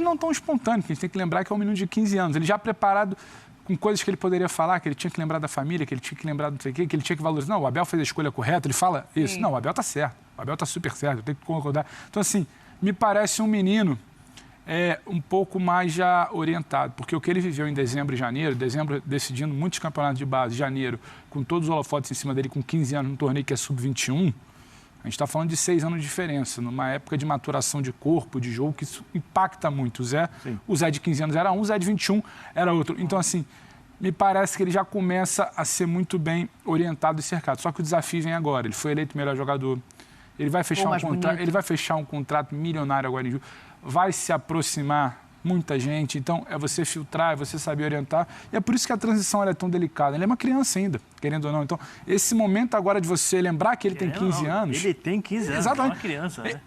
não tão espontâneo, que a gente tem que lembrar que é um menino de 15 anos. Ele já preparado com coisas que ele poderia falar, que ele tinha que lembrar da família, que ele tinha que lembrar do não sei o quê, que ele tinha que valorizar. Não, o Abel fez a escolha correta, ele fala isso. Sim. Não, o Abel tá certo, o Abel tá super certo, eu tenho que concordar. Então, assim, me parece um menino um pouco mais já orientado, porque o que ele viveu em dezembro e janeiro, dezembro decidindo muitos campeonatos de base, janeiro, com todos os holofotes em cima dele, com 15 anos, num torneio que é sub-21, a gente está falando de 6 anos de diferença, numa época de maturação de corpo, de jogo, que isso impacta muito. O Zé de 15 anos era um, o Zé de 21 era outro. Então, assim, me parece que ele já começa a ser muito bem orientado e cercado. Só que o desafio vem agora. Ele foi eleito melhor jogador. Ele vai fechar um contrato milionário agora em julho. Vai se aproximar muita gente. Então, é você filtrar, é você saber orientar. E é por isso que a transição ela é tão delicada. Ele é uma criança ainda, querendo ou não. Então, esse momento agora de você lembrar que ele tem 15 anos... Ele tem 15 anos, exatamente, é uma criança, né?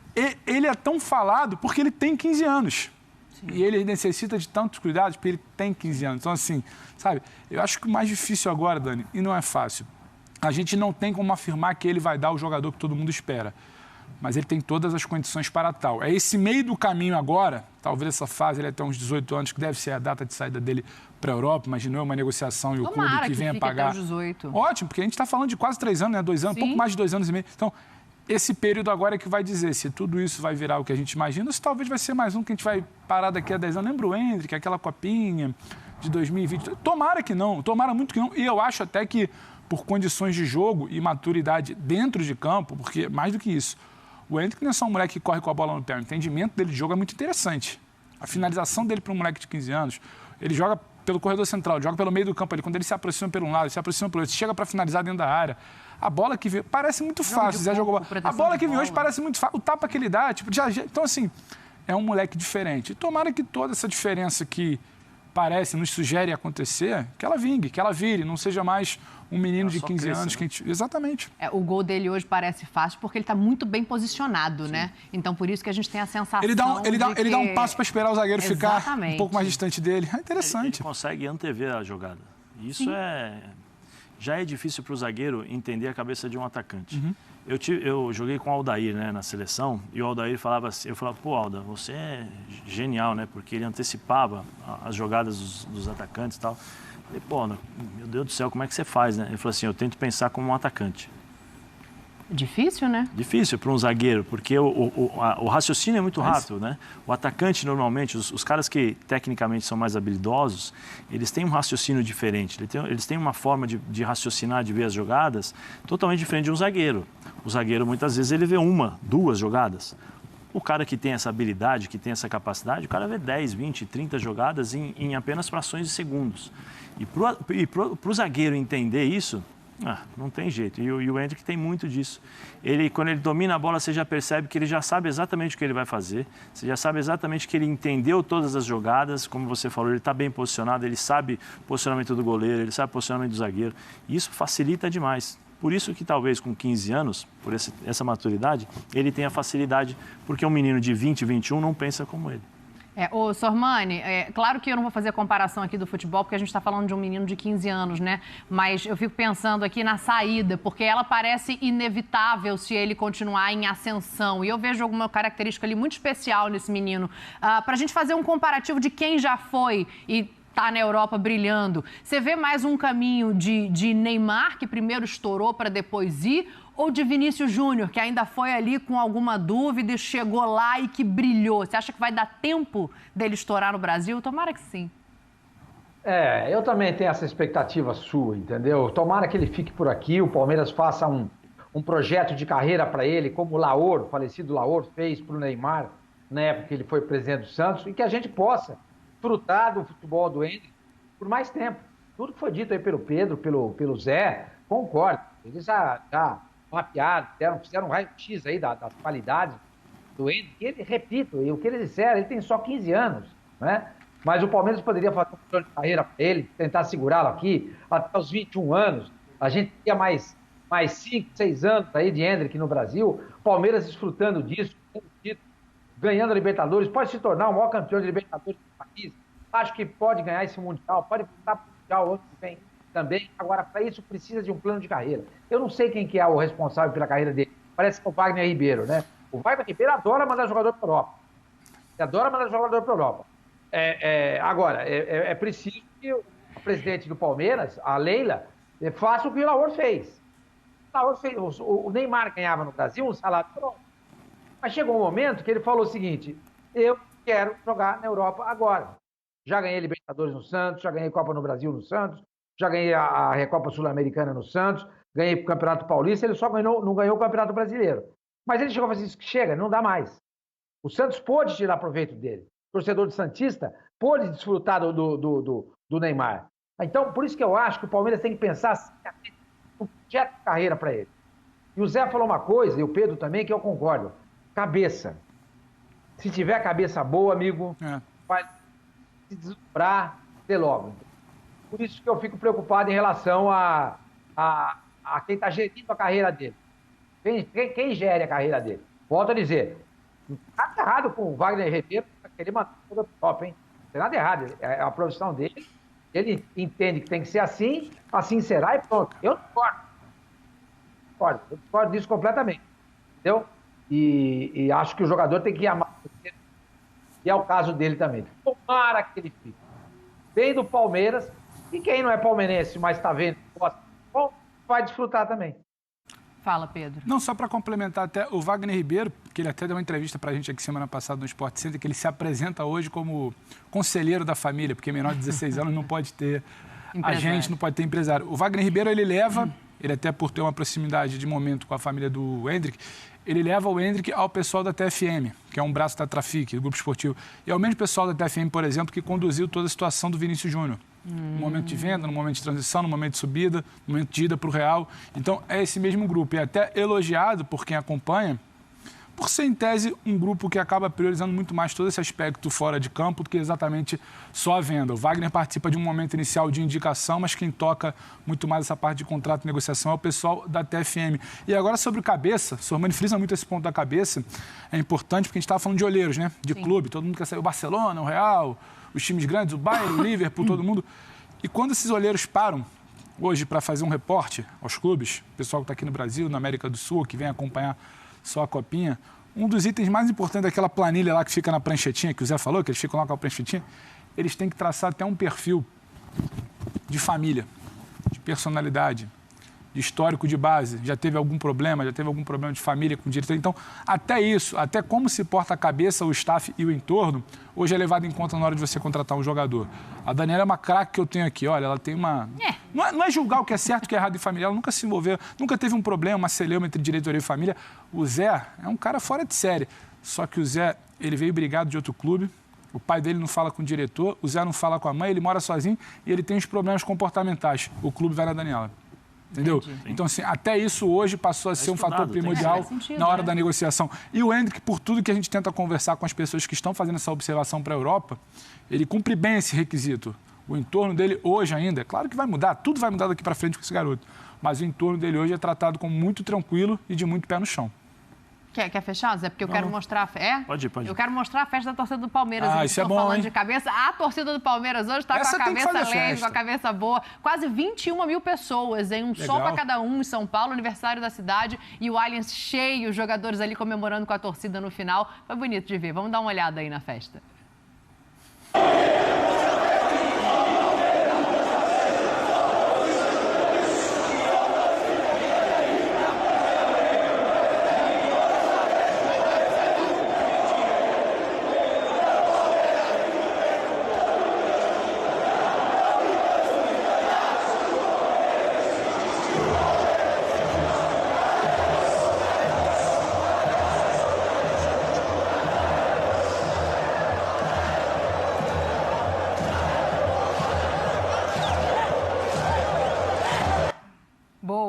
Ele é tão falado porque ele tem 15 anos. Sim. E ele necessita de tantos cuidados porque ele tem 15 anos. Então, assim, sabe? Eu acho que o mais difícil agora, Dani, e não é fácil, a gente não tem como afirmar que ele vai dar o jogador que todo mundo espera. Mas ele tem todas as condições para tal. É esse meio do caminho agora, talvez essa fase, ele até uns 18 anos, que deve ser a data de saída dele para a Europa, imaginou uma negociação e o clube que venha pagar. Até os 18. Ótimo, porque a gente está falando de quase 3 anos, né? 2 anos, pouco mais de 2 anos e meio. Então, esse período agora é que vai dizer se tudo isso vai virar o que a gente imagina, ou se talvez vai ser mais um que a gente vai parar daqui a 10 anos. Lembra o Endrick, aquela copinha de 2020? Tomara que não, tomara muito que não. E eu acho até que, por condições de jogo e maturidade dentro de campo, porque mais do que isso, o Endrick não é só um moleque que corre com a bola no pé. O entendimento dele de jogo é muito interessante. A finalização dele para um moleque de 15 anos, ele joga pelo corredor central, ele joga pelo meio do campo. Quando ele se aproxima por um lado, ele se aproxima pelo outro, chega para finalizar dentro da área. A bola que veio parece muito fácil. Zé jogou... A bola que veio hoje parece muito fácil. O tapa que ele dá, tipo, então, assim, é um moleque diferente. E tomara que toda essa diferença que parece, nos sugere acontecer, que ela vingue, que ela vire, não seja mais um menino de 15 anos. Que a gente... Exatamente. O gol dele hoje parece fácil porque ele está muito bem posicionado, né? Então, por isso que a gente tem a sensação ele dá um passo para esperar o zagueiro exatamente. Ficar um pouco mais distante dele. É interessante. Ele consegue antever a jogada. Isso já é difícil para o zagueiro entender a cabeça de um atacante. Uhum. Eu joguei com o Aldair, né, na seleção, e o Aldair falava assim, eu falava, pô, Alda, você é genial, né, porque ele antecipava as jogadas dos atacantes e tal. Eu falei, pô, meu Deus do céu, como é que você faz, né? Ele falou assim, eu tento pensar como um atacante. Difícil, né? Difícil para um zagueiro, porque o raciocínio é muito rápido, né? O atacante, normalmente, os caras que tecnicamente são mais habilidosos, eles têm um raciocínio diferente. Eles têm uma forma de raciocinar, de ver as jogadas, totalmente diferente de um zagueiro. O zagueiro, muitas vezes, ele vê 1, 2 jogadas. O cara que tem essa habilidade, que tem essa capacidade, o cara vê 10, 20, 30 jogadas em apenas frações de segundos. E para o zagueiro entender isso... não tem jeito. E o Endrick tem muito disso. Quando ele domina a bola, você já percebe que ele já sabe exatamente o que ele vai fazer. Você já sabe exatamente que ele entendeu todas as jogadas. Como você falou, ele está bem posicionado, ele sabe o posicionamento do goleiro, ele sabe o posicionamento do zagueiro. E isso facilita demais. Por isso que talvez com 15 anos, por essa maturidade, ele tenha facilidade, porque um menino de 20, 21 não pensa como ele. Ô, Sormani, claro que eu não vou fazer a comparação aqui do futebol, porque a gente está falando de um menino de 15 anos, né? Mas eu fico pensando aqui na saída, porque ela parece inevitável se ele continuar em ascensão. E eu vejo alguma característica ali muito especial nesse menino. Para a gente fazer um comparativo de quem já foi e está na Europa brilhando, você vê mais um caminho de Neymar, que primeiro estourou para depois ir, ou de Vinícius Júnior, que ainda foi ali com alguma dúvida e chegou lá e que brilhou? Você acha que vai dar tempo dele estourar no Brasil? Tomara que sim. Eu também tenho essa expectativa sua, entendeu? Tomara que ele fique por aqui, o Palmeiras faça um projeto de carreira para ele, como o falecido Laor, fez para o Neymar, na época que ele foi presidente do Santos, e que a gente possa desfrutar do futebol do Endrick por mais tempo. Tudo que foi dito aí pelo Pedro, pelo Zé, concordo. Eles já mapearam, fizeram um raio-x aí das qualidades do Endrick. Ele, repito, o que eles disseram, ele tem só 15 anos, né? Mas o Palmeiras poderia fazer um plano de carreira para ele, tentar segurá-lo aqui até os 21 anos. A gente teria mais 5, 6 anos aí de Endrick no Brasil. Palmeiras desfrutando disso, ganhando a Libertadores, pode se tornar o maior campeão de Libertadores do país. Acho que pode ganhar esse Mundial, pode voltar para o Mundial ano que vem também. Agora, para isso, precisa de um plano de carreira. Eu não sei quem que é o responsável pela carreira dele. Parece que é o Wagner Ribeiro, né? O Wagner Ribeiro adora mandar jogador para a Europa. Ele adora mandar jogador para a Europa. Agora, é preciso que o presidente do Palmeiras, a Leila, faça o que o Laor fez. O Neymar ganhava no Brasil um salário pronto. Mas chegou um momento que ele falou o seguinte: eu quero jogar na Europa agora. Já ganhei Libertadores no Santos, já ganhei Copa no Brasil no Santos, já ganhei a Recopa Sul-Americana no Santos, ganhei o Campeonato Paulista, ele só não ganhou o Campeonato Brasileiro. Mas ele chegou a fazer isso, chega, não dá mais. O Santos pôde tirar proveito dele. O torcedor do Santista pôde desfrutar do Neymar. Então, por isso que eu acho que o Palmeiras tem que pensar assim, um projeto de carreira para ele. E o Zé falou uma coisa, e o Pedro também, que eu concordo. Cabeça. Se tiver cabeça boa, amigo, vai se desdobrar de logo. Por isso que eu fico preocupado em relação a quem está gerindo a carreira dele. Quem gere a carreira dele? Volto a dizer, não tem nada errado com o Wagner Ribeiro querer manter o top, hein? Não tem nada errado. É a profissão dele. Ele entende que tem que ser assim, assim será e pronto. Eu discordo disso completamente. Entendeu? E acho que o jogador tem que amar. E é o caso dele também. Tomara que ele fique bem do Palmeiras. E quem não é palmeirense, mas está vendo, vai desfrutar também. Fala, Pedro. Não, só para complementar até o Wagner Ribeiro, que ele até deu uma entrevista para a gente aqui semana passada no Sport Center, que ele se apresenta hoje como conselheiro da família, porque menor de 16 anos não pode ter agente, não pode ter empresário. O Wagner Ribeiro, ele leva, ele até por ter uma proximidade de momento com a família do Hendrick, ele leva o Hendrick ao pessoal da TFM, que é um braço da Trafic, do Grupo Esportivo. E é o mesmo pessoal da TFM, por exemplo, que conduziu toda a situação do Vinícius Júnior. No momento de venda, no momento de transição, no momento de subida, no momento de ida para o Real. Então, é esse mesmo grupo. E até elogiado por quem acompanha, por ser, em tese, um grupo que acaba priorizando muito mais todo esse aspecto fora de campo do que exatamente só a venda. O Wagner participa de um momento inicial de indicação, mas quem toca muito mais essa parte de contrato e negociação é o pessoal da TFM. E agora, sobre o cabeça, o Sormani frisa muito esse ponto da cabeça, é importante porque a gente estava falando de olheiros, né? De clube, todo mundo quer sair, o Barcelona, o Real, os times grandes, o Bayern, o Liverpool, todo mundo. E quando esses olheiros param, hoje, para fazer um reporte aos clubes, o pessoal que está aqui no Brasil, na América do Sul, que vem acompanhar só a copinha, um dos itens mais importantes daquela planilha lá que fica na pranchetinha, que o Zé falou, que eles ficam lá com a pranchetinha, eles têm que traçar até um perfil de família, de personalidade, de histórico de base. Já teve algum problema de família com o diretor. Então, até isso, até como se porta a cabeça, o staff e o entorno, hoje é levado em conta na hora de você contratar um jogador. A Daniela é uma craque que eu tenho aqui, olha, ela tem uma... Não é julgar o que é certo e o que é errado em família, ela nunca se envolveu, nunca teve um problema, uma celeuma entre diretoria e família. O Zé é um cara fora de série, só que o Zé, ele veio brigado de outro clube, o pai dele não fala com o diretor, o Zé não fala com a mãe, ele mora sozinho e ele tem uns problemas comportamentais. O clube vai na Daniela. Entendeu? Entendi. Então, assim, até isso hoje passou a ser um fator primordial na hora da negociação. E o Hendrick, por tudo que a gente tenta conversar com as pessoas que estão fazendo essa observação para a Europa, ele cumpre bem esse requisito. O entorno dele hoje ainda, é claro que vai mudar, tudo vai mudar daqui para frente com esse garoto, mas o entorno dele hoje é tratado como muito tranquilo e de muito pé no chão. Quer fechar, Zé? Porque eu quero mostrar... Pode ir. Eu quero mostrar a festa da torcida do Palmeiras. Isso é bom, falando hein? de cabeça. A torcida do Palmeiras hoje está com a cabeça leve, com a cabeça boa. Quase 21 mil pessoas, hein? Um sol para cada um em São Paulo, aniversário da cidade. E o Allianz cheio, os jogadores ali comemorando com a torcida no final. Foi bonito de ver. Vamos dar uma olhada aí na festa.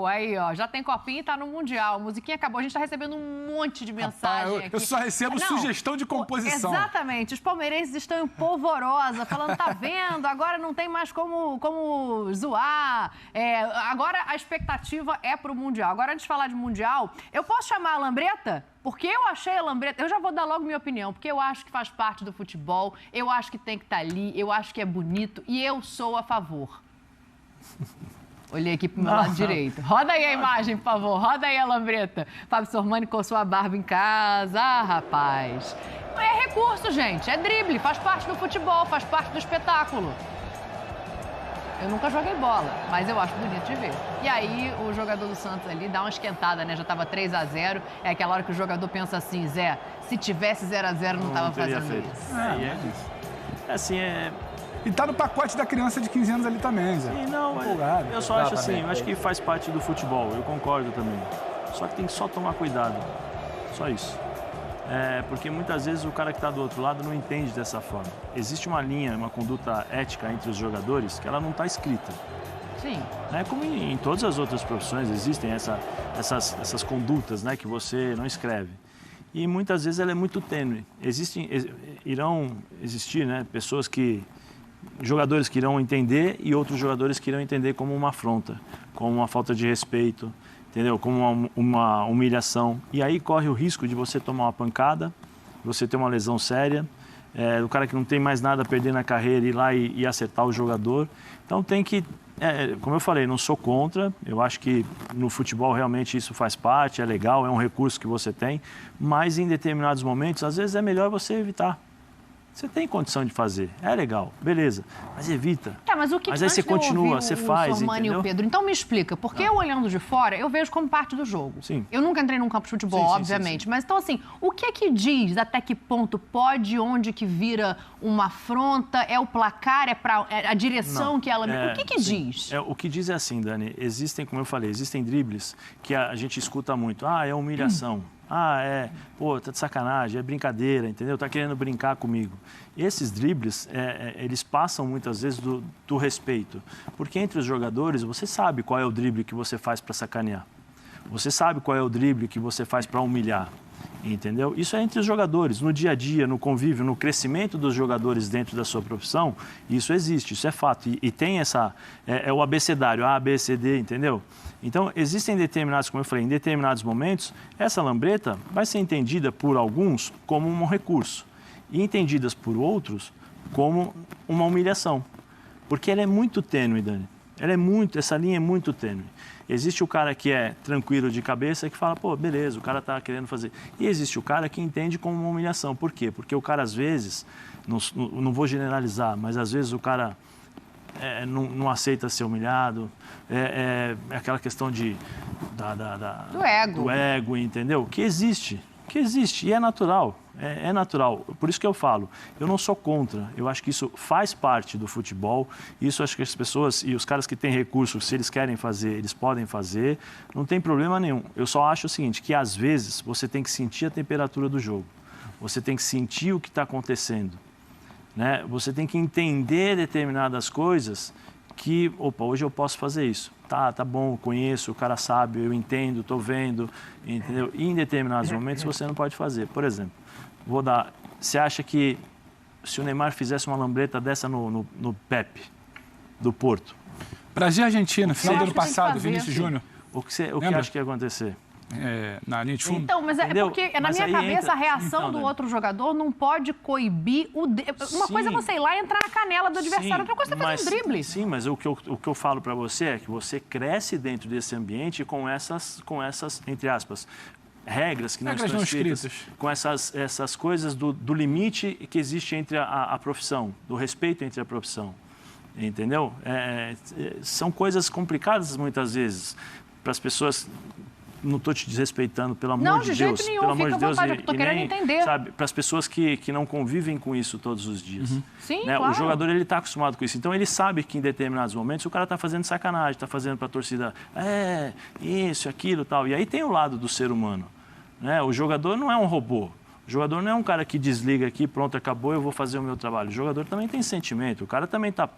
Aí, ó, já tem copinha e tá no Mundial. A musiquinha acabou. A gente tá recebendo um monte de mensagem aqui. Eu só recebo sugestão de composição. Exatamente. Os palmeirenses estão em polvorosa, falando, tá vendo? Agora não tem mais como zoar. Agora a expectativa é pro Mundial. Agora, antes de falar de Mundial, eu posso chamar a Lambreta? Porque eu achei a Lambreta... Eu já vou dar logo minha opinião, porque eu acho que faz parte do futebol, eu acho que tem que estar ali, eu acho que é bonito e eu sou a favor. Olhei aqui pro meu lado direito. Roda aí a imagem, por favor. Roda aí a Lambreta. Fábio Sormani com sua barba em casa. Ah, rapaz. É recurso, gente. É drible. Faz parte do futebol, faz parte do espetáculo. Eu nunca joguei bola, mas eu acho bonito de ver. E aí o jogador do Santos ali dá uma esquentada, né? Já estava 3-0. É aquela hora que o jogador pensa assim, Zé, se tivesse 0-0 não estava fazendo isso. Assim, E tá no pacote da criança de 15 anos ali também, Zé. Sim, não, eu só acho assim, eu acho que faz parte do futebol, eu concordo também. Só que tem que só tomar cuidado, só isso. Porque muitas vezes o cara que está do outro lado não entende dessa forma. Existe uma linha, uma conduta ética entre os jogadores que ela não está escrita. Sim. Como em todas as outras profissões existem essas condutas, né, que você não escreve. E muitas vezes ela é muito tênue. Irão existir, né, jogadores que irão entender e outros jogadores que irão entender como uma afronta, como uma falta de respeito, entendeu? Como uma humilhação. E aí corre o risco de você tomar uma pancada, você ter uma lesão séria, o cara que não tem mais nada a perder na carreira ir lá e acertar o jogador. Então tem que, como eu falei, não sou contra, eu acho que no futebol realmente isso faz parte, é legal, é um recurso que você tem, mas em determinados momentos, às vezes é melhor você evitar. Você tem condição de fazer, é legal, beleza, mas evita. Mas o que aí você continua, você faz, Sormani entendeu? E o Pedro. Então me explica, porque eu olhando de fora, eu vejo como parte do jogo. Sim. Eu nunca entrei num campo de futebol, sim, obviamente. sim. Mas então assim, o que diz, até que ponto pode, onde que vira uma afronta, é o placar, é a direção que ela... O que diz? O que diz é assim, Dani, como eu falei, existem dribles que a gente escuta muito. É humilhação. Tá de sacanagem, é brincadeira, entendeu? Tá querendo brincar comigo. Esses dribles, eles passam muitas vezes do respeito. Porque entre os jogadores, você sabe qual é o drible que você faz para sacanear. Você sabe qual é o drible que você faz para humilhar. Entendeu? Isso é entre os jogadores, no dia a dia, no convívio, no crescimento dos jogadores dentro da sua profissão, isso existe, isso é fato. E tem o abecedário, A, B, C, D, entendeu? Então, existem determinados, como eu falei, em determinados momentos, essa lambreta vai ser entendida por alguns como um recurso e entendidas por outros como uma humilhação. Porque ela é muito tênue, Dani. Essa linha é muito tênue. Existe o cara que é tranquilo de cabeça que fala, beleza, o cara está querendo fazer. E existe o cara que entende como uma humilhação. Por quê? Porque o cara, às vezes, não vou generalizar, mas às vezes o cara não aceita ser humilhado. É aquela questão do ego, entendeu? Que existe. E é natural. É natural. Por isso que eu falo, eu não sou contra. Eu acho que isso faz parte do futebol. Isso acho que as pessoas e os caras que têm recursos, se eles querem fazer, eles podem fazer. Não tem problema nenhum. Eu só acho o seguinte, que às vezes você tem que sentir a temperatura do jogo. Você tem que sentir o que está acontecendo. Né? Você tem que entender determinadas coisas que, hoje eu posso fazer isso. Tá bom, conheço, o cara sabe, eu entendo, estou vendo, entendeu? E em determinados momentos você não pode fazer. Por exemplo, você acha que se o Neymar fizesse uma lambreta dessa no Pepe, do Porto? Brasil e Argentina, final do ano passado, Vinícius Júnior. O que acha que ia acontecer? Na linha de fundo. Então, mas é porque na minha cabeça a reação do outro jogador não pode coibir uma coisa é você ir lá e entrar na canela do adversário, outra coisa é você fazer um drible. Sim, mas o que eu falo para você é que você cresce dentro desse ambiente com essas entre aspas, regras que não estão escritas, com essas coisas do limite que existe entre a profissão, do respeito entre a profissão. Entendeu? São coisas complicadas muitas vezes para as pessoas. Não estou te desrespeitando, pelo amor de Deus. Não, de jeito nenhum, pelo amor de Deus, eu estou querendo entender. Sabe, para as pessoas que não convivem com isso todos os dias. Sim, né? claro. O jogador está acostumado com isso. Então, ele sabe que em determinados momentos o cara está fazendo sacanagem, está fazendo para a torcida, isso, aquilo, tal. E aí tem o lado do ser humano. Né? O jogador não é um robô. O jogador não é um cara que desliga aqui, pronto, acabou, eu vou fazer o meu trabalho. O jogador também tem sentimento. O cara também está,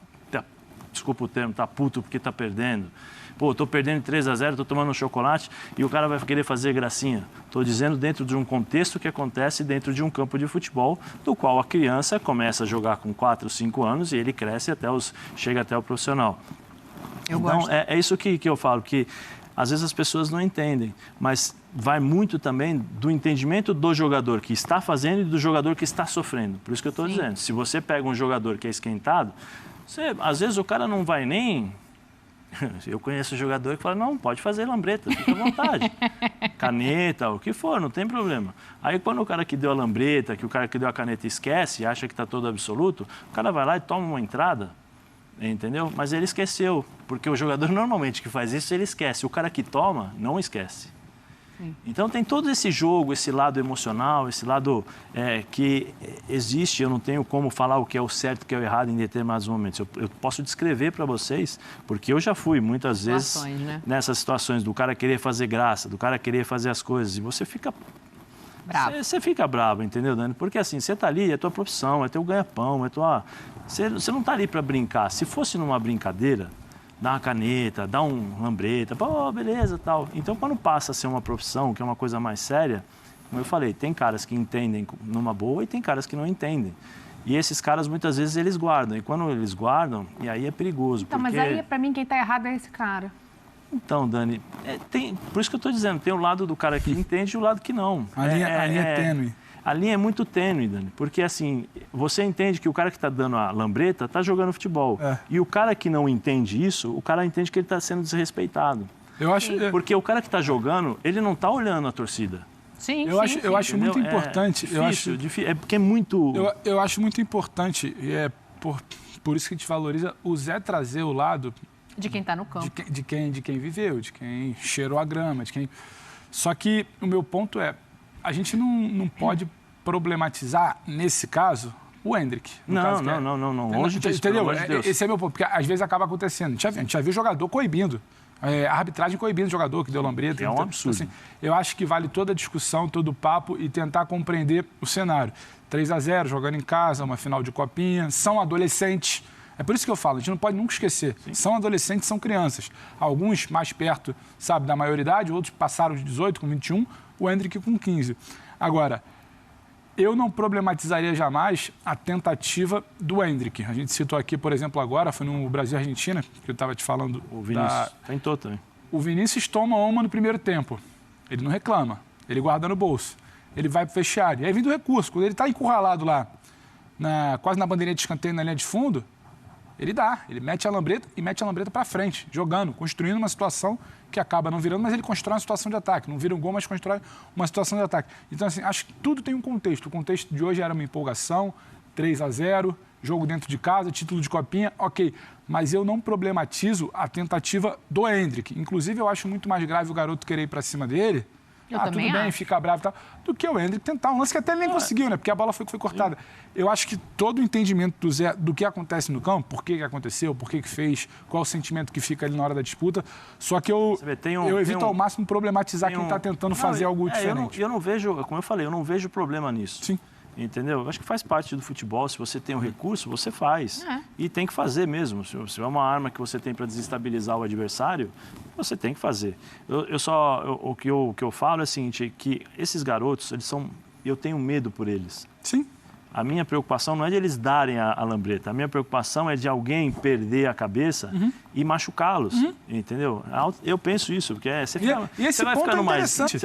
desculpa o termo, está puto porque está perdendo. Estou perdendo 3-0, estou tomando um chocolate e o cara vai querer fazer gracinha. Estou dizendo dentro de um contexto que acontece dentro de um campo de futebol, do qual a criança começa a jogar com 4, 5 anos e ele cresce chega até o profissional. Então, é isso que eu falo, que às vezes as pessoas não entendem, mas vai muito também do entendimento do jogador que está fazendo e do jogador que está sofrendo. Por isso que eu estou dizendo, se você pega um jogador que é esquentado, às vezes o cara não vai nem Eu conheço jogador que fala, não, pode fazer lambreta, fica à vontade. Caneta, o que for, não tem problema. Aí quando o cara que deu a lambreta, que o cara que deu a caneta esquece, acha que está todo absoluto, o cara vai lá e toma uma entrada, entendeu? Mas ele esqueceu, porque o jogador normalmente que faz isso, ele esquece. O cara que toma, não esquece. Sim. Então tem todo esse jogo, esse lado emocional, esse lado que existe. Eu não tenho como falar o que é o certo e o que é o errado em determinados momentos. Eu posso descrever para vocês, porque eu já fui muitas vezes nessas situações do cara querer fazer graça, do cara querer fazer as coisas, e você fica bravo. Você fica bravo, entendeu, Dani? Porque assim, você está ali, é tua profissão, é teu ganha-pão, é tua... Você não está ali para brincar. Se fosse numa brincadeira, dá uma caneta, dá um lambreta, pô, beleza, tal. Então, quando passa a ser uma profissão, que é uma coisa mais séria, como eu falei, tem caras que entendem numa boa e tem caras que não entendem. E esses caras, muitas vezes, eles guardam. E quando eles guardam, e aí é perigoso. Então, porque... mas aí, pra mim, quem tá errado é esse cara. Então, Dani, por isso que eu estou dizendo, tem o lado do cara que entende e o lado que não. A linha é tênue. A linha é muito tênue, Dani, porque assim, você entende que o cara que está dando a lambreta está jogando futebol. E o cara que não entende isso, o cara entende que ele está sendo desrespeitado. Eu acho... Porque o cara que está jogando, ele não está olhando a torcida. Sim, eu acho muito importante... Difícil, é porque é muito... Eu acho muito importante, e é por isso que a gente valoriza o Zé trazer o lado... De quem está no campo. De quem viveu, de quem cheirou a grama, de quem... Só que o meu ponto é, a gente não pode problematizar, nesse caso, o Endrick. Não. Longe disso, entendeu? De Deus. Esse é meu ponto, porque às vezes acaba acontecendo. A gente já viu jogador coibindo. A arbitragem coibindo o jogador que deu lambreta. É um absurdo. Assim, eu acho que vale toda a discussão, todo o papo e tentar compreender o cenário. 3-0, jogando em casa, uma final de copinha, são adolescentes. É por isso que eu falo, a gente não pode nunca esquecer. Sim. São adolescentes, são crianças. Alguns mais perto, sabe, da maioridade, outros passaram de 18, com 21, o Endrick com 15. Agora, eu não problematizaria jamais a tentativa do Endrick. A gente citou aqui, por exemplo, agora, foi no Brasil e Argentina, que eu estava te falando. O Vinícius tentou também. O Vinícius toma uma no primeiro tempo. Ele não reclama, ele guarda no bolso. Ele vai para o vestiário. E aí vem do recurso. Quando ele está encurralado lá, quase na bandeirinha de escanteio, na linha de fundo, ele mete a lambreta para frente, jogando, construindo uma situação que acaba não virando, mas ele constrói uma situação de ataque. Não vira um gol, mas constrói uma situação de ataque. Então, assim, acho que tudo tem um contexto. O contexto de hoje era uma empolgação, 3-0, jogo dentro de casa, título de copinha, ok. Mas eu não problematizo a tentativa do Endrick. Inclusive, eu acho muito mais grave o garoto querer ir para cima dele. Tudo bem, fica bravo e tal, do que o Endrick tentar um lance que até ele nem conseguiu, né? Porque a bola foi cortada. Eu acho que todo o entendimento do Zé do que acontece no campo, por que aconteceu, por que fez, qual o sentimento que fica ali na hora da disputa, só que eu evito ao máximo problematizar quem está tentando fazer algo diferente. Eu não vejo, como eu falei, eu não vejo problema nisso. Sim. Entendeu? Eu acho que faz parte do futebol. Se você tem o recurso, você faz. E tem que fazer mesmo. Se é uma arma que você tem para desestabilizar o adversário, você tem que fazer. O que eu falo é o seguinte, que esses garotos, eu tenho medo por eles. Sim. A minha preocupação não é de eles darem a lambreta. A minha preocupação é de alguém perder a cabeça e machucá-los, entendeu? Eu penso isso, porque você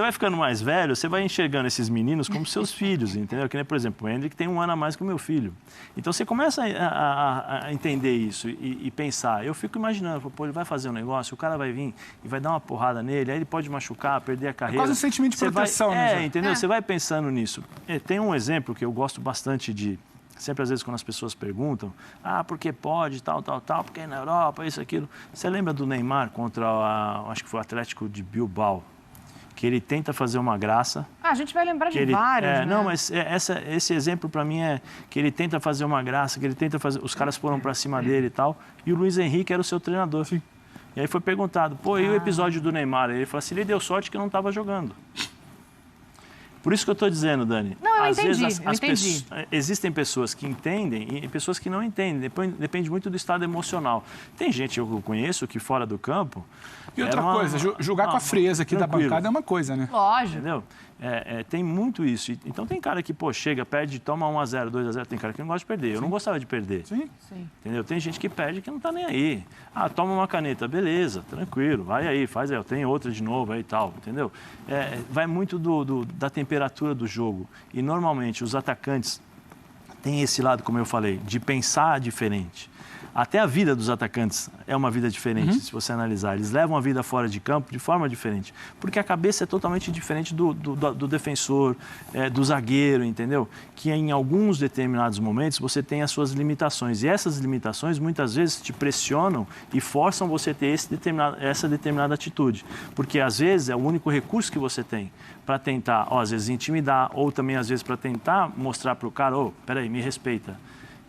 vai ficando mais velho, você vai enxergando esses meninos como seus filhos, entendeu? Que nem, por exemplo, o Endrick tem 1 ano a mais que o meu filho. Então, você começa a entender isso e pensar. Eu fico imaginando, pô, ele vai fazer um negócio, o cara vai vir e vai dar uma porrada nele, aí ele pode machucar, perder a carreira. É quase um sentimento de proteção, né? Entendeu? Você vai pensando nisso. Tem um exemplo que eu gosto bastante sempre às vezes quando as pessoas perguntam, porque pode, tal, porque na Europa, isso, aquilo. Você lembra do Neymar contra, acho que foi o Atlético de Bilbao, que ele tenta fazer uma graça. A gente vai lembrar de vários, né? Não, mas esse exemplo para mim é que ele tenta fazer uma graça, que ele tenta fazer, os caras foram para cima dele e tal, e o Luiz Henrique era o seu treinador. Sim. E aí foi perguntado, e o episódio do Neymar? Ele falou assim, ele deu sorte que não estava jogando. Por isso que eu estou dizendo, Dani. Não, eu entendi. Existem pessoas que entendem e pessoas que não entendem. Depende muito do estado emocional. Tem gente que eu conheço que fora do campo... E outra coisa, julgar com a frieza aqui tranquilo. Da bancada é uma coisa, né? Lógico. Entendeu? Tem muito isso. Então tem cara que, chega, perde, toma 1-0, 2-0. Tem cara que não gosta de perder. Eu não gostava de perder. Sim. Entendeu? Tem gente que perde que não está nem aí. Toma uma caneta, beleza, tranquilo. Vai aí, faz aí. Eu tenho outra de novo aí e tal, entendeu? Vai muito da temperatura do jogo. E normalmente os atacantes têm esse lado, como eu falei, de pensar diferente. Até a vida dos atacantes é uma vida diferente, se você analisar. Eles levam a vida fora de campo de forma diferente. Porque a cabeça é totalmente diferente do defensor, do zagueiro, entendeu? Que em alguns determinados momentos você tem as suas limitações. E essas limitações muitas vezes te pressionam e forçam você a ter essa determinada atitude. Porque às vezes é o único recurso que você tem para tentar, às vezes, intimidar, ou também às vezes para tentar mostrar para o cara, peraí, me respeita.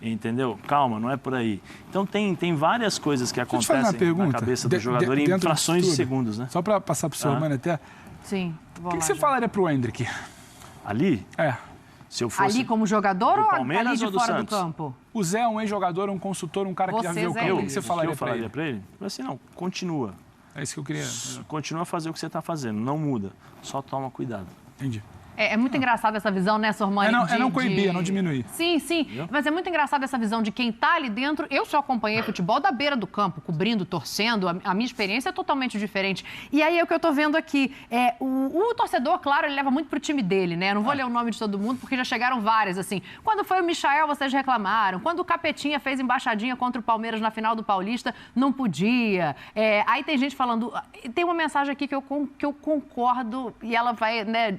Entendeu? Calma, não é por aí. Então tem várias coisas que acontecem na cabeça do jogador em frações de segundos, né? Só para passar para o senhor, Mano, até. Sim. O que você falaria para o Endrick? Ali? Se eu fosse ali como jogador ou ali de ou do fora Santos? do campo? O Zé é um ex-jogador, um consultor, um cara que já viu o campo. O que você falaria para ele? Eu falei assim, não, continua. É isso que eu queria. Continua a fazer o que você está fazendo, não muda. Só toma cuidado. Entendi. É muito engraçada essa visão, né, Sormani? Não coibir, não diminuir. Sim. Mas é muito engraçada essa visão de quem está ali dentro. Eu só acompanhei futebol da beira do campo, cobrindo, torcendo. A minha experiência é totalmente diferente. E aí é o que eu estou vendo aqui. O torcedor, claro, ele leva muito pro time dele, né? Eu não vou ler o nome de todo mundo, porque já chegaram várias, assim. Quando foi o Michael, vocês reclamaram. Quando o Capetinha fez embaixadinha contra o Palmeiras na final do Paulista, não podia. Aí tem gente falando... Tem uma mensagem aqui que eu concordo e ela vai, né...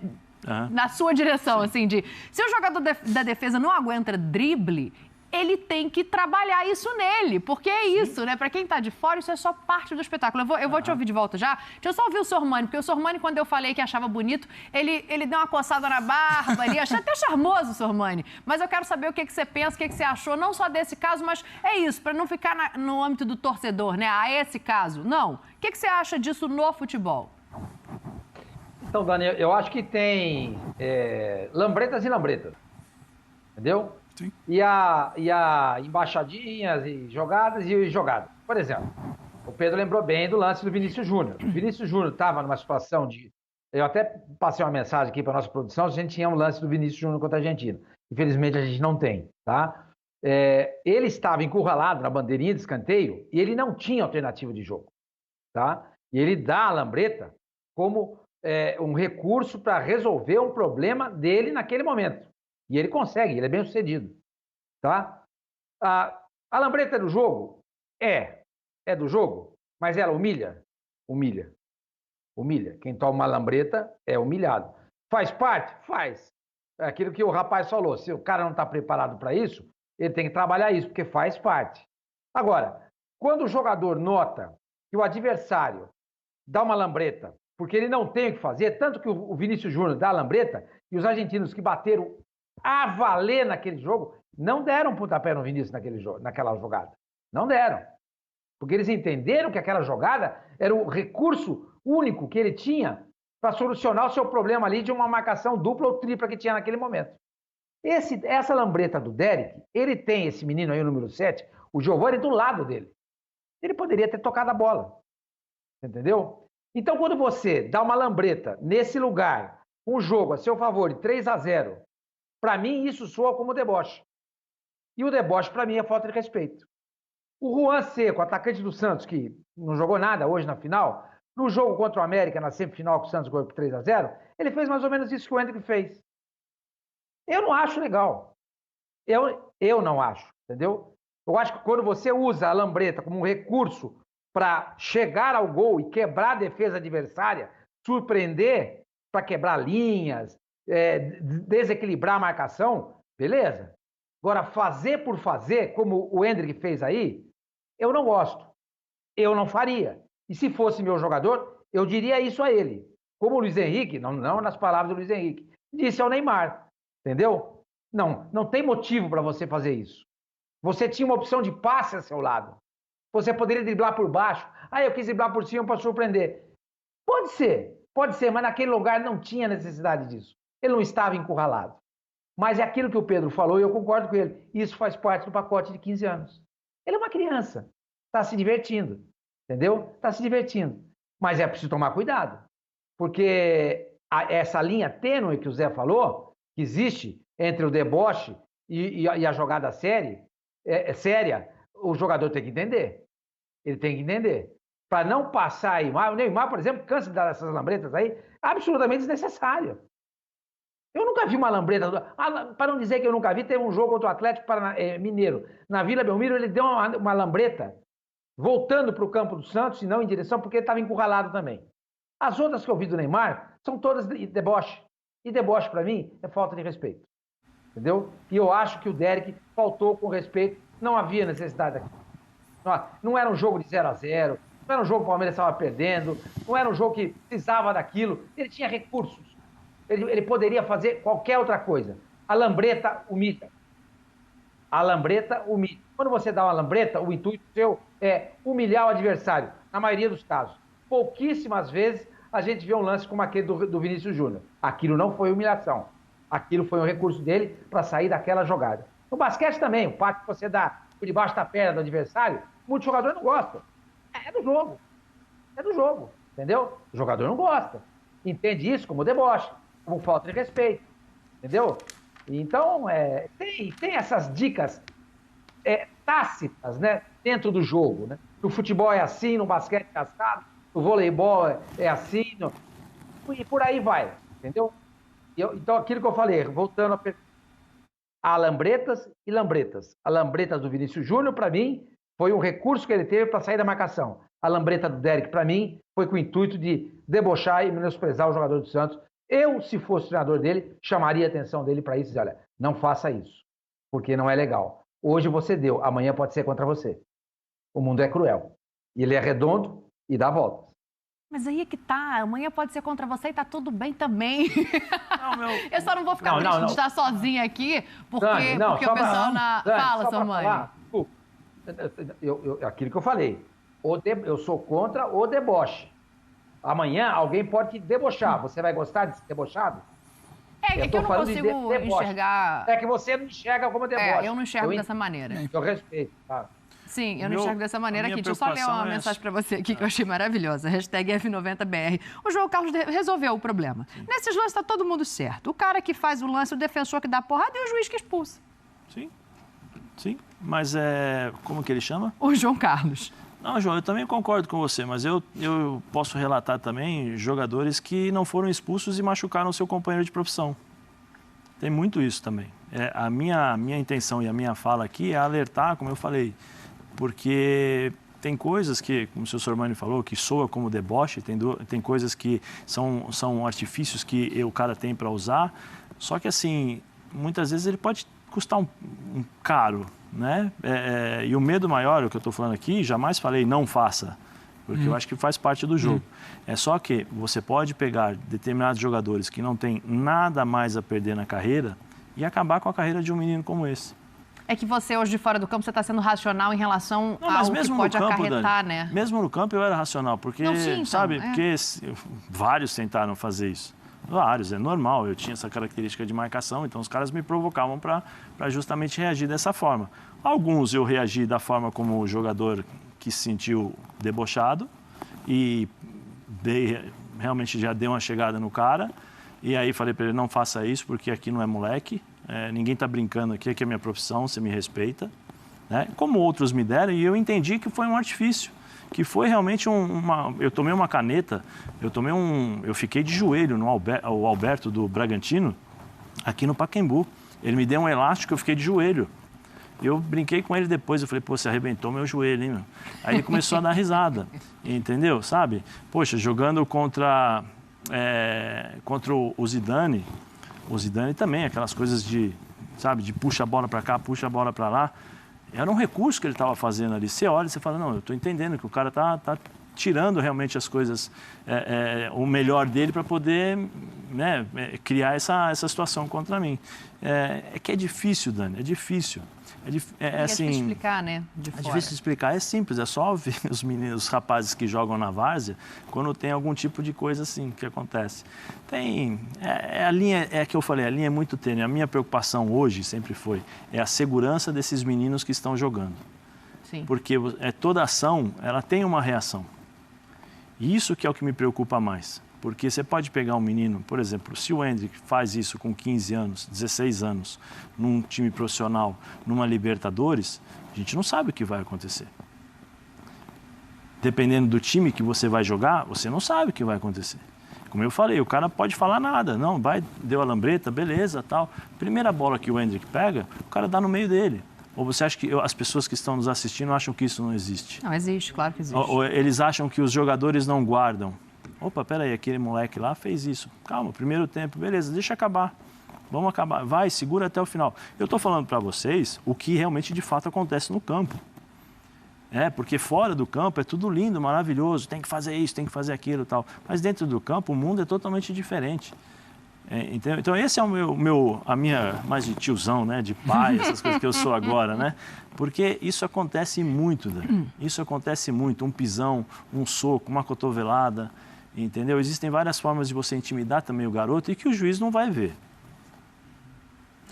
na sua direção, assim, se o jogador da defesa não aguenta drible, ele tem que trabalhar isso nele, porque é isso, né? Pra quem tá de fora, isso é só parte do espetáculo. Eu vou te ouvir de volta já. Deixa eu só ouvir o Sormani, porque o Sormani, quando eu falei que achava bonito, ele deu uma coçada na barba ali, achei até charmoso o Sormani. Mas eu quero saber o que você pensa, o que você achou, não só desse caso, mas é isso, pra não ficar no âmbito do torcedor, né? Esse caso. Não. O que você acha disso no futebol? Então, Dani, eu acho que tem lambretas e lambretas, entendeu? Sim. E a embaixadinhas e jogadas. Por exemplo, o Pedro lembrou bem do lance do Vinícius Júnior. O Vinícius Júnior estava numa situação de... Eu até passei uma mensagem aqui para a nossa produção, a gente tinha um lance do Vinícius Júnior contra a Argentina. Infelizmente, a gente não tem, tá? Ele estava encurralado na bandeirinha de escanteio e ele não tinha alternativa de jogo, tá? E ele dá a lambreta como... um recurso para resolver um problema dele naquele momento. E ele consegue, ele é bem sucedido. Tá? A lambreta é do jogo? É do jogo, mas ela humilha? Humilha. Quem toma uma lambreta é humilhado. Faz parte? Faz. É aquilo que o rapaz falou, se o cara não está preparado para isso, ele tem que trabalhar isso, porque faz parte. Agora, quando o jogador nota que o adversário dá uma lambreta porque ele não tem o que fazer, tanto que o Vinícius Júnior dá a lambreta, e os argentinos que bateram a valer naquele jogo, não deram pontapé no Vinícius naquela jogada. Não deram. Porque eles entenderam que aquela jogada era o recurso único que ele tinha para solucionar o seu problema ali de uma marcação dupla ou tripla que tinha naquele momento. Essa lambreta do Derek, ele tem esse menino aí, o número 7, o Giovani, do lado dele. Ele poderia ter tocado a bola. Entendeu? Então, quando você dá uma lambreta nesse lugar, um jogo a seu favor de 3-0, para mim isso soa como deboche. E o deboche, para mim, é falta de respeito. O Juan Seco, atacante do Santos, que não jogou nada hoje na final, no jogo contra o América, na semifinal, que o Santos ganhou por 3-0, ele fez mais ou menos isso que o Endrick fez. Eu não acho legal. Eu não acho, entendeu? Eu acho que quando você usa a lambreta como um recurso para chegar ao gol e quebrar a defesa adversária, surpreender, para quebrar linhas, desequilibrar a marcação, beleza. Agora, fazer por fazer, como o Endrick fez aí, eu não gosto. Eu não faria. E se fosse meu jogador, eu diria isso a ele. Como o Luiz Henrique, não nas palavras do Luiz Henrique, disse ao Neymar, entendeu? Não tem motivo para você fazer isso. Você tinha uma opção de passe a seu lado. Você poderia driblar por baixo. Eu quis driblar por cima para surpreender. Pode ser, mas naquele lugar não tinha necessidade disso. Ele não estava encurralado. Mas é aquilo que o Pedro falou e eu concordo com ele. Isso faz parte do pacote de 15 anos. Ele é uma criança. Está se divertindo. Entendeu? Está se divertindo. Mas é preciso tomar cuidado. Porque essa linha tênue que o Zé falou, que existe entre o deboche e a jogada séria, o jogador tem que entender. Ele tem que entender. Para não passar aí. O Neymar, por exemplo, cansa de dar essas lambretas aí, absolutamente desnecessário. Eu nunca vi uma lambreta. Para não dizer que eu nunca vi, teve um jogo contra o Atlético Mineiro. Na Vila Belmiro, ele deu uma lambreta voltando para o campo do Santos e não em direção, porque ele estava encurralado também. As outras que eu vi do Neymar são todas deboche. E deboche, para mim, é falta de respeito. Entendeu? E eu acho que o Derek faltou com respeito. Não havia necessidade daquilo. Não era um jogo de 0-0. Não era um jogo que o Palmeiras estava perdendo. Não era um jogo que precisava daquilo. Ele tinha recursos. Ele poderia fazer qualquer outra coisa. A lambreta humilha. A lambreta humilha. Quando você dá uma lambreta, o intuito seu é humilhar o adversário, na maioria dos casos. Pouquíssimas vezes a gente vê um lance como aquele do Vinícius Júnior. Aquilo não foi humilhação. Aquilo foi um recurso dele para sair daquela jogada. No basquete também, o passe que você dá por debaixo da perna do adversário, muitos jogadores não gostam. É do jogo. É do jogo. Entendeu? O jogador não gosta. Entende isso como deboche, como falta de respeito. Entendeu? Então, tem essas dicas tácitas, né, dentro do jogo. Né? No futebol é assim, no basquete é assado, no voleibol é assim, e por aí vai. Entendeu? Então, aquilo que eu falei, voltando a pergunta. Há lambretas e lambretas. A lambreta do Vinícius Júnior, para mim, foi um recurso que ele teve para sair da marcação. A lambreta do Derek, para mim, foi com o intuito de debochar e menosprezar o jogador do Santos. Eu, se fosse treinador dele, chamaria a atenção dele para isso e dizer, olha, não faça isso, porque não é legal. Hoje você deu, amanhã pode ser contra você. O mundo é cruel. E ele é redondo e dá voltas. Mas aí é que tá, amanhã pode ser contra você e tá tudo bem também. Eu só não vou ficar triste de estar sozinha aqui, porque o pessoal fala, Sormani. Aquilo que eu falei, eu sou contra o deboche. Amanhã alguém pode te debochar. Você vai gostar de ser debochado? É que eu não consigo enxergar... É que você não enxerga como deboche. Eu não enxergo dessa maneira. Eu respeito, tá? Sim, eu não enxergo dessa maneira aqui. Deixa eu só ler uma mensagem para você aqui que eu achei maravilhosa. Hashtag F90BR. O João Carlos resolveu o problema. Nesses lances está todo mundo certo. O cara que faz o lance, o defensor que dá porrada e o juiz que expulsa. Sim. Mas como que ele chama? O João Carlos. Não, João, eu também concordo com você, mas eu posso relatar também jogadores que não foram expulsos e machucaram o seu companheiro de profissão. Tem muito isso também. A minha intenção e a minha fala aqui é alertar, como eu falei, porque tem coisas que, como o senhor Sormani falou, que soa como deboche, tem coisas que são artifícios que o cara tem para usar, só que assim, muitas vezes ele pode custar um caro, né? E o medo maior, o que eu estou falando aqui, jamais falei não faça, porque eu acho que faz parte do jogo. É só que você pode pegar determinados jogadores que não têm nada mais a perder na carreira e acabar com a carreira de um menino como esse. É que você, hoje de fora do campo, você está sendo racional em relação ao que pode acarretar, né? Mesmo no campo eu era racional, porque, porque vários tentaram fazer isso. Vários, é normal, eu tinha essa característica de marcação, então os caras me provocavam para justamente reagir dessa forma. Alguns eu reagi da forma como o jogador que se sentiu debochado e realmente já dei uma chegada no cara, e aí falei para ele, não faça isso, porque aqui não é moleque, ninguém está brincando aqui é minha profissão, você me respeita. Né? Como outros me deram, e eu entendi que foi um artifício. Que foi realmente eu tomei uma caneta, eu fiquei de joelho no Alberto do Bragantino, aqui no Pacaembu. Ele me deu um elástico, eu fiquei de joelho. Eu brinquei com ele depois, eu falei, pô, você arrebentou meu joelho, hein, meu? Aí ele começou a dar risada, entendeu? Sabe? Poxa, jogando contra o Zidane também, aquelas coisas de puxa a bola para cá, puxa a bola para lá. Era um recurso que ele estava fazendo ali. Você olha e você fala, não, eu estou entendendo que o cara está tirando realmente as coisas, o melhor dele para poder criar essa situação contra mim. É que é difícil, Dani, é difícil. É assim, difícil explicar, né? É difícil explicar, é simples, é só ver os rapazes que jogam na várzea quando tem algum tipo de coisa assim que acontece. A linha, que eu falei, a linha é muito tênue. A minha preocupação hoje, sempre foi, é a segurança desses meninos que estão jogando. Sim. Porque toda ação, ela tem uma reação. E isso que é o que me preocupa mais. Porque você pode pegar um menino, por exemplo, se o Endrick faz isso com 15 anos, 16 anos, num time profissional, numa Libertadores, a gente não sabe o que vai acontecer. Dependendo do time que você vai jogar, você não sabe o que vai acontecer. Como eu falei, o cara pode falar nada. Não, deu a lambreta, beleza, tal. Primeira bola que o Endrick pega, o cara dá no meio dele. Ou você acha que as pessoas que estão nos assistindo acham que isso não existe? Não, existe, claro que existe. Ou eles acham que os jogadores não guardam. Opa, peraí, aquele moleque lá fez isso. Calma, primeiro tempo, beleza, deixa acabar. Vamos acabar. Vai, segura até o final. Eu estou falando para vocês o que realmente de fato acontece no campo. Porque fora do campo é tudo lindo, maravilhoso, tem que fazer isso, tem que fazer aquilo e tal. Mas dentro do campo o mundo é totalmente diferente. Então esse é a minha, mais de tiozão, né, de pai, essas coisas que eu sou agora, né? Porque isso acontece muito, Dani. Isso acontece muito, um pisão, um soco, uma cotovelada, entendeu? Existem várias formas de você intimidar também o garoto e que o juiz não vai ver.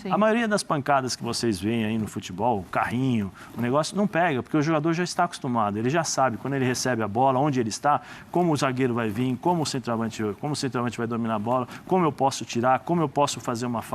Sim. A maioria das pancadas que vocês veem aí no futebol, o carrinho, o negócio, não pega, porque o jogador já está acostumado, ele já sabe quando ele recebe a bola, onde ele está, como o zagueiro vai vir, como o centroavante vai dominar a bola, como eu posso tirar, como eu posso fazer uma falta.